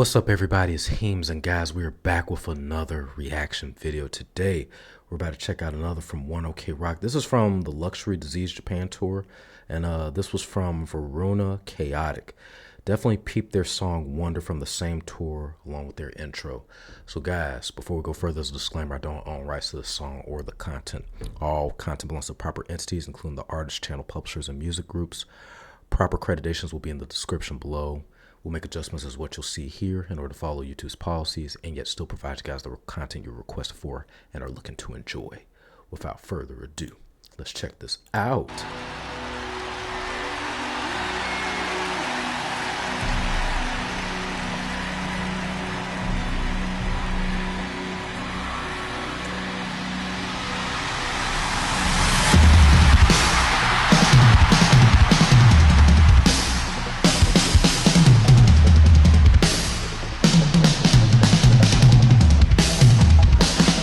What's up, everybody? It's Heems, and guys, we are back with another reaction video today. We're about to check out another from One OK Rock. This is from the Luxury Disease Japan tour, and this was from Verona Chaotic. Definitely peep their song Wonder from the same tour along with their intro. So guys, before we go further, as a disclaimer, I don't own rights to this song or the content. All content belongs to proper entities, including the artist, channel publishers, and music groups. Proper accreditations will be in the description below. We'll make adjustments as what you'll see here in order to follow YouTube's policies and yet still provide you guys the content you requested for and are looking to enjoy. Without further ado, let's check this out.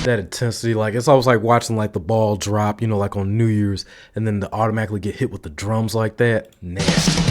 That intensity, like it's almost like watching like the ball drop, you know, like on New Year's, and then to automatically get hit with the drums like that. Nasty.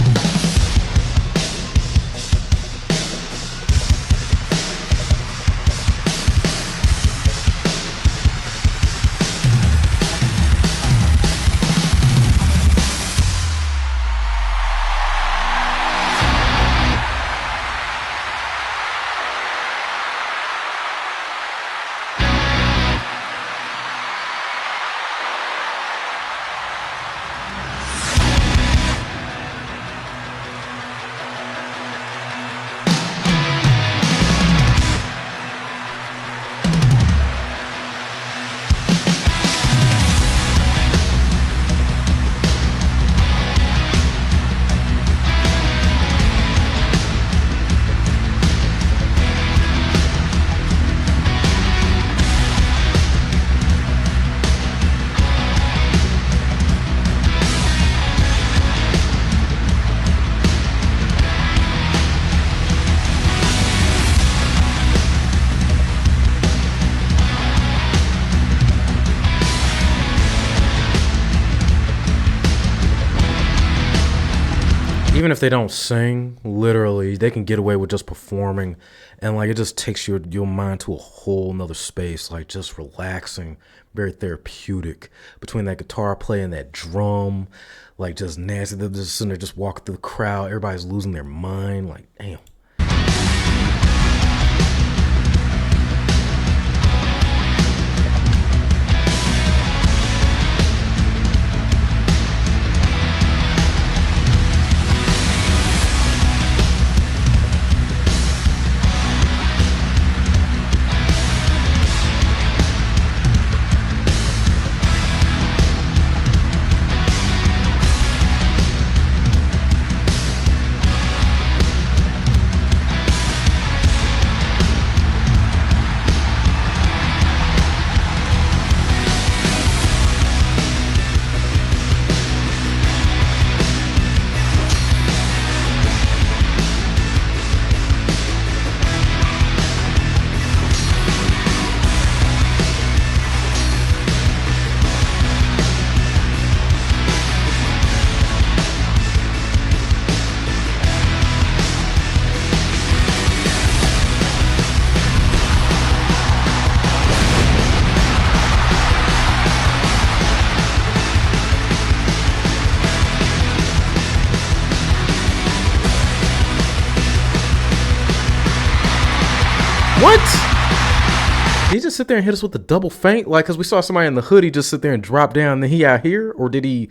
Even if they don't sing, literally, they can get away with just performing, and like it just takes your mind to a whole nother space, like just relaxing, very therapeutic. Between that guitar play and that drum, like just nasty. They're just sitting there, just walking through the crowd. Everybody's losing their mind. Like, damn. What? Did he just sit there and hit us with the double feint? Like, because we saw somebody in the hoodie just sit there and drop down, and then he out here? Or did he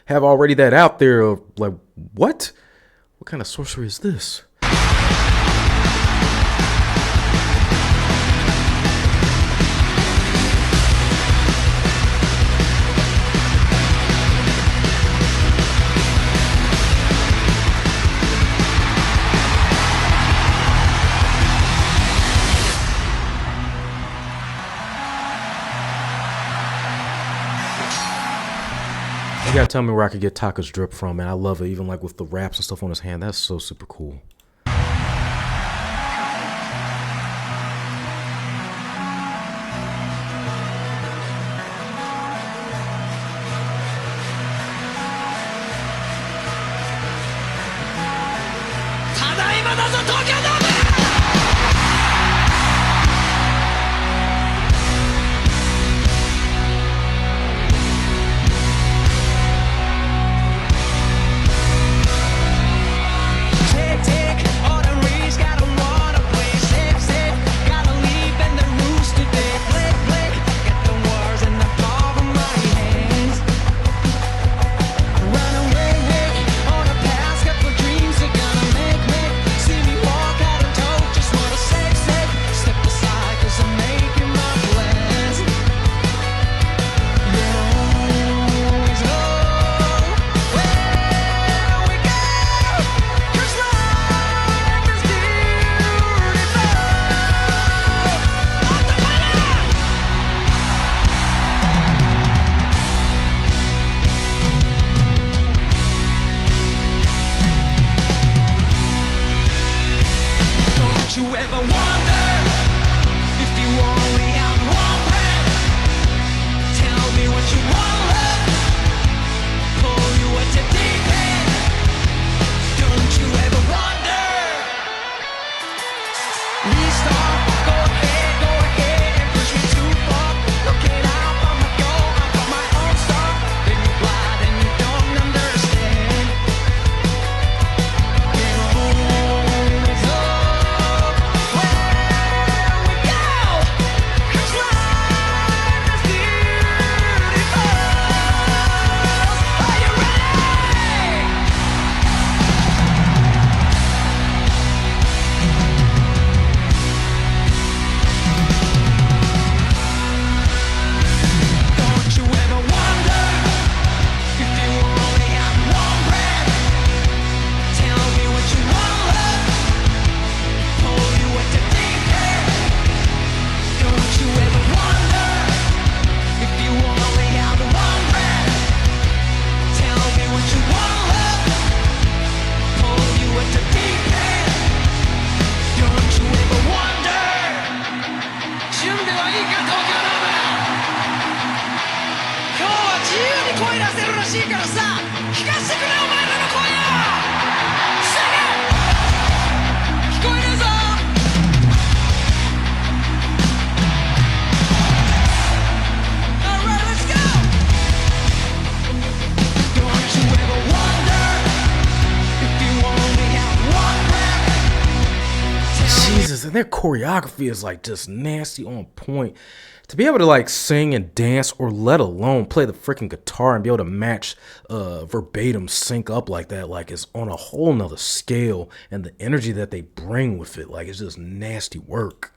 have already that out there of, like, what? What kind of sorcery is this? You gotta tell me where I could get Taka's drip from, man. I love it, even like with the wraps and stuff on his hand. That's so super cool. Tadaima da zo Tokyo! and their choreography is like just nasty on point. To be able to like sing and dance, or let alone play the freaking guitar and be able to match verbatim sync up like that, like it's on a whole nother scale. And the energy that they bring with it, like it's just nasty work.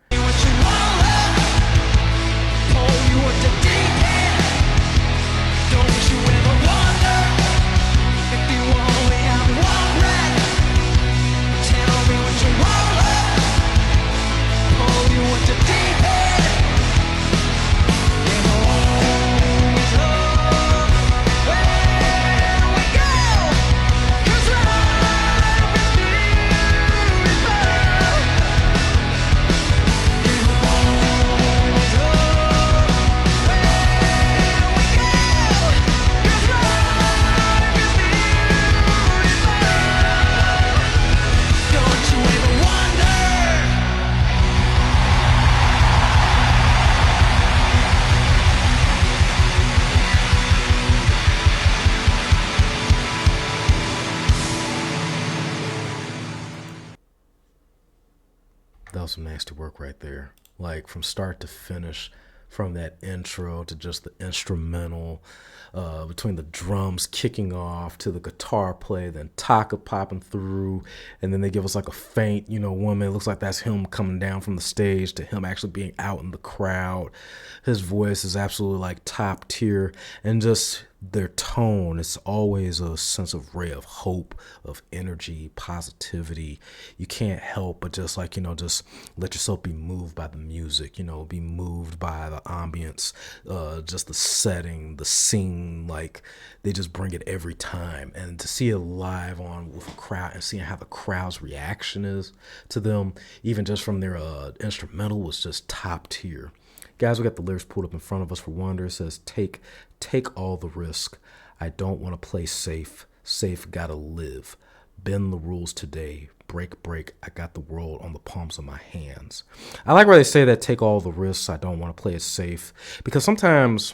That was some nasty work right there. Like from start to finish, from that intro to just the instrumental, between the drums kicking off to the guitar play, then Taka popping through, and then they give us like a faint, woman. It looks like that's him coming down from the stage to him actually being out in the crowd. His voice is absolutely like top tier, and just their tone, it's always a sense of ray of hope, of energy, positivity. You can't help but just like, just let yourself be moved by the music, be moved by the ambience, just the setting, the scene. Like they just bring it every time. And to see it live on with a crowd and seeing how the crowd's reaction is to them, even just from their instrumental, was just top tier. Guys, we got the lyrics pulled up in front of us for Wonder. It says, take all the risk. I don't want to play safe. Safe, gotta live. Bend the rules today. Break. I got the world on the palms of my hands. I like where they say that, take all the risks. I don't want to play it safe. Because sometimes,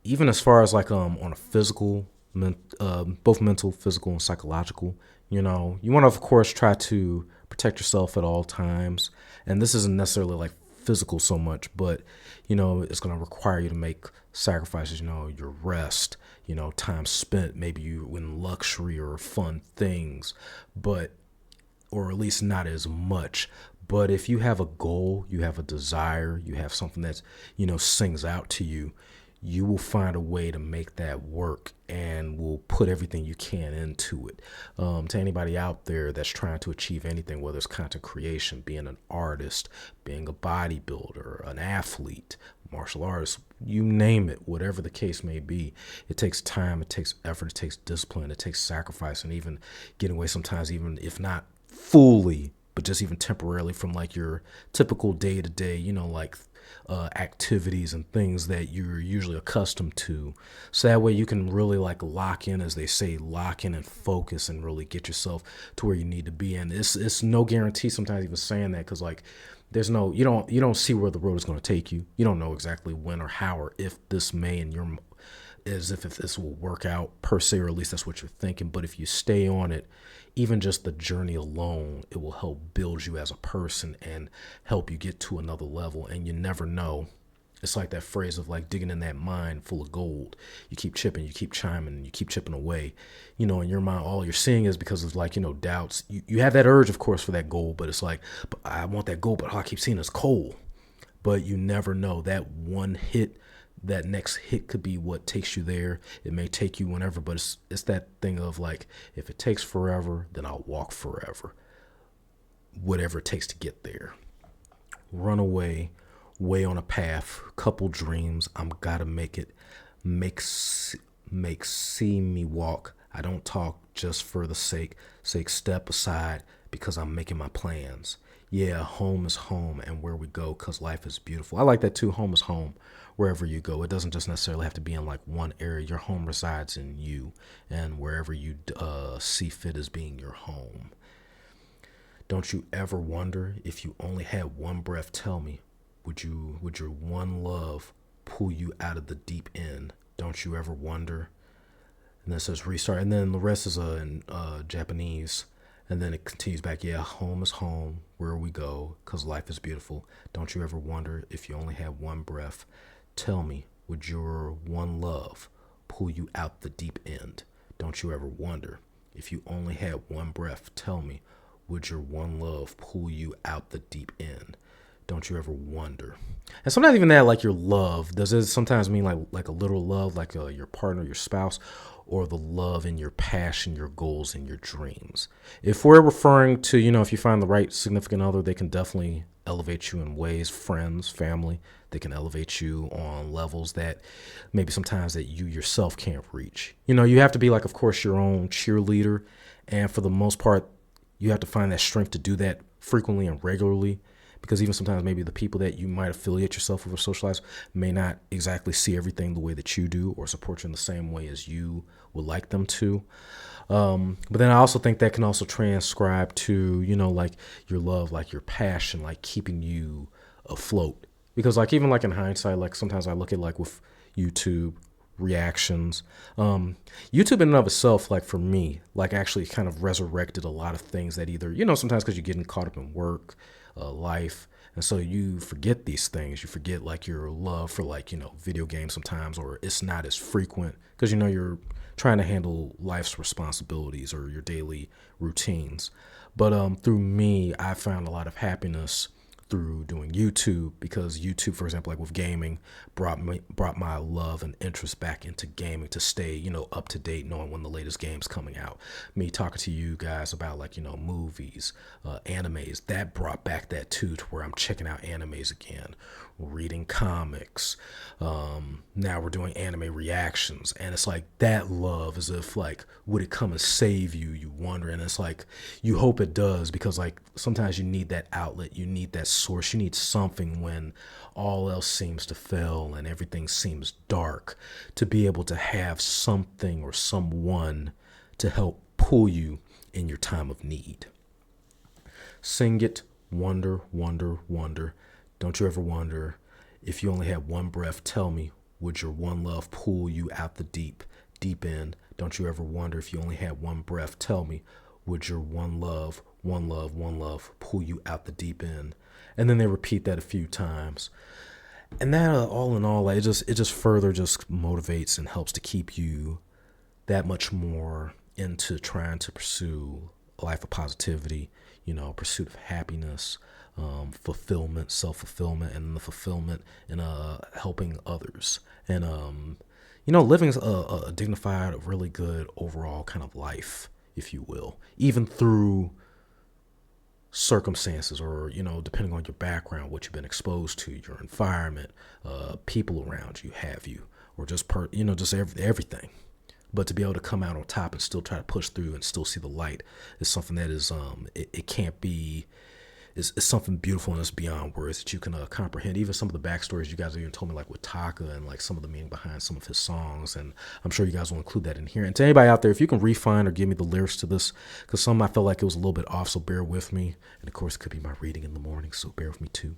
even as far as like on a physical, both mental, physical, and psychological, you want to, of course, try to protect yourself at all times. And this isn't necessarily like physical so much, but it's going to require you to make sacrifices, your rest, time spent, maybe you in luxury or fun things, but, or at least not as much. But if you have a goal, you have a desire, you have something that's, sings out to you, you will find a way to make that work and will put everything you can into it. To anybody out there that's trying to achieve anything, whether it's content creation, being an artist, being a bodybuilder, an athlete, martial artist, you name it, whatever the case may be, it takes time, it takes effort, it takes discipline, it takes sacrifice, and even getting away sometimes, even if not fully, but just even temporarily from like your typical day-to-day, like activities and things that you're usually accustomed to. So that way you can really like lock in, as they say, lock in and focus and really get yourself to where you need to be. And it's no guarantee sometimes even saying that, because like there's no, you don't see where the road is going to take you. You don't know exactly when or how or if this may in your, as if this will work out per se, or at least that's what you're thinking. But if you stay on it, even just the journey alone, it will help build you as a person and help you get to another level. And you never know. It's like that phrase of like digging in that mine full of gold. You keep chipping, you keep chiming, you keep chipping away. In your mind, all you're seeing is because of like, doubts. You have that urge, of course, for that gold, but it's like, but I want that gold, but all I keep seeing is coal. But you never know. That one hit, that next hit could be what takes you there. It may take you whenever, but it's that thing of like, if it takes forever, then I'll walk forever. Whatever it takes to get there. Run away, way on a path, couple dreams. I'm gotta make it. Make see me walk. I don't talk just for the sake step aside, because I'm making my plans. Yeah, home is home, and where we go, because life is beautiful. I like that too. Home is home wherever you go. It doesn't just necessarily have to be in like one area. Your home resides in you, and wherever you see fit as being your home. Don't you ever wonder, if you only had one breath, tell me, would your one love pull you out of the deep end? Don't you ever wonder? And then it says restart, and then the rest is in Japanese. And then it continues back, yeah, home is home, where we go, because life is beautiful. Don't you ever wonder if you only had one breath? Tell me, would your one love pull you out the deep end? Don't you ever wonder if you only had one breath? Tell me, would your one love pull you out the deep end? Don't you ever wonder? And sometimes even that, like your love, does it sometimes mean like a literal love, like your partner, your spouse, or the love in your passion, your goals, and your dreams? If we're referring to, if you find the right significant other, they can definitely elevate you in ways. Friends, family, they can elevate you on levels that maybe sometimes that you yourself can't reach. You have to be like, of course, your own cheerleader, and for the most part, you have to find that strength to do that frequently and regularly, because even sometimes maybe the people that you might affiliate yourself with or socialize may not exactly see everything the way that you do or support you in the same way as you would like them to. But then I also think that can also transcribe to, like your love, like your passion, like keeping you afloat. Because like even like in hindsight, like sometimes I look at like with YouTube reactions, YouTube in and of itself, like for me, like actually kind of resurrected a lot of things that either, sometimes because you're getting caught up in work, life, and so you forget these things. You forget like your love for like, video games sometimes, or it's not as frequent because, you're trying to handle life's responsibilities or your daily routines. But through me, I found a lot of happiness through doing YouTube, because YouTube, for example, like with gaming, brought my love and interest back into gaming to stay, up to date, knowing when the latest game's coming out. Me talking to you guys about like, movies, animes, that brought back that too, to where I'm checking out animes again, reading comics. Now we're doing anime reactions, and it's like that love, as if like, would it come and save you? You wonder, and it's like you hope it does, because like sometimes you need that outlet, you need that source, you need something when all else seems to fail and everything seems dark, to be able to have something or someone to help pull you in your time of need. Sing it, wonder, wonder, wonder. Don't you ever wonder if you only had one breath? Tell me, would your one love pull you out the deep end? Don't you ever wonder if you only had one breath? Tell me, would your one love, one love, one love pull you out the deep end? And then they repeat that a few times. And that all in all, it just further just motivates and helps to keep you that much more into trying to pursue a life of positivity, pursuit of happiness, fulfillment, self-fulfillment, and the fulfillment in helping others. And, living a dignified, really good overall kind of life, if you will, even through circumstances or, depending on your background, what you've been exposed to, your environment, people around you, or just, just everything. But to be able to come out on top and still try to push through and still see the light is something that is, it can't be, it's something beautiful, and it's beyond words that you can comprehend. Even some of the backstories you guys even told me, like with Taka, and like some of the meaning behind some of his songs, and I'm sure you guys will include that in here. And to anybody out there, if you can refine or give me the lyrics to this, because some I felt like it was a little bit off, so bear with me. And of course, it could be my reading in the morning, so bear with me too.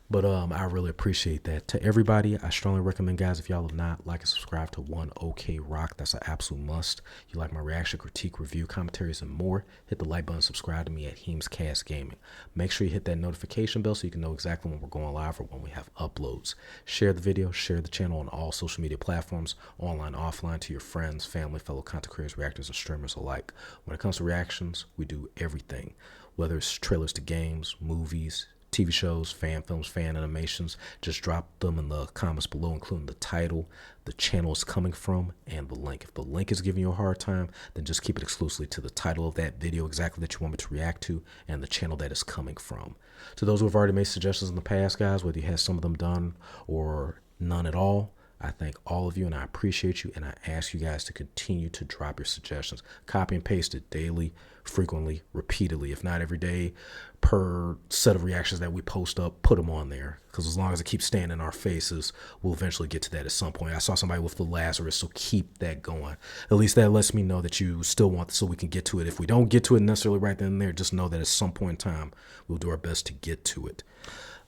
But I really appreciate that. To everybody, I strongly recommend, guys, if y'all have not, like and subscribe to One OK Rock. That's an absolute must. You like my reaction, critique, review, commentaries, and more, hit the like button, subscribe to me at HeemzCast Gaming. Make sure you hit that notification bell so you can know exactly when we're going live or when we have uploads. Share the video, share the channel on all social media platforms, online, offline, to your friends, family, fellow content creators, reactors, and streamers alike. When it comes to reactions, we do everything, whether it's trailers to games, movies, TV shows, fan films, fan animations. Just drop them in the comments below, including the title, the channel it's coming from, and the link. If the link is giving you a hard time, then just keep it exclusively to the title of that video exactly that you want me to react to, and the channel that it's coming from. To those who have already made suggestions in the past, guys, whether you have some of them done or none at all, I thank all of you, and I appreciate you, and I ask you guys to continue to drop your suggestions. Copy and paste it daily, frequently, repeatedly, if not every day, per set of reactions that we post up. Put them on there, because as long as it keeps staying in our faces, we'll eventually get to that at some point. I saw somebody with the Lazarus, so keep that going. At least that lets me know that you still want this, so we can get to it. If we don't get to it necessarily right then and there, just know that at some point in time, we'll do our best to get to it.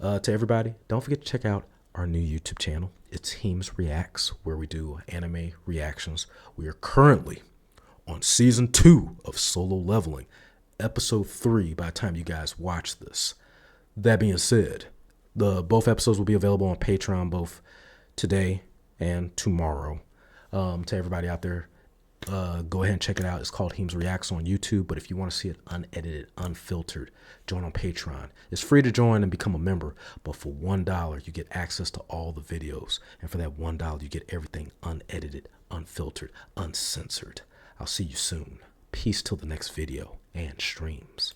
To everybody, don't forget to check out our new YouTube channel. It's HeemzReacts, where we do anime reactions. We are currently on season 2 of Solo Leveling, episode 3 by the time you guys watch this. That being said, both episodes will be available on Patreon both today and tomorrow. To everybody out there, go ahead and check it out. It's called HeemzReacts on YouTube. But if you want to see it unedited, unfiltered, join on Patreon. It's free to join and become a member. But for $1, you get access to all the videos. And for that $1, you get everything unedited, unfiltered, uncensored. I'll see you soon. Peace till the next video and streams.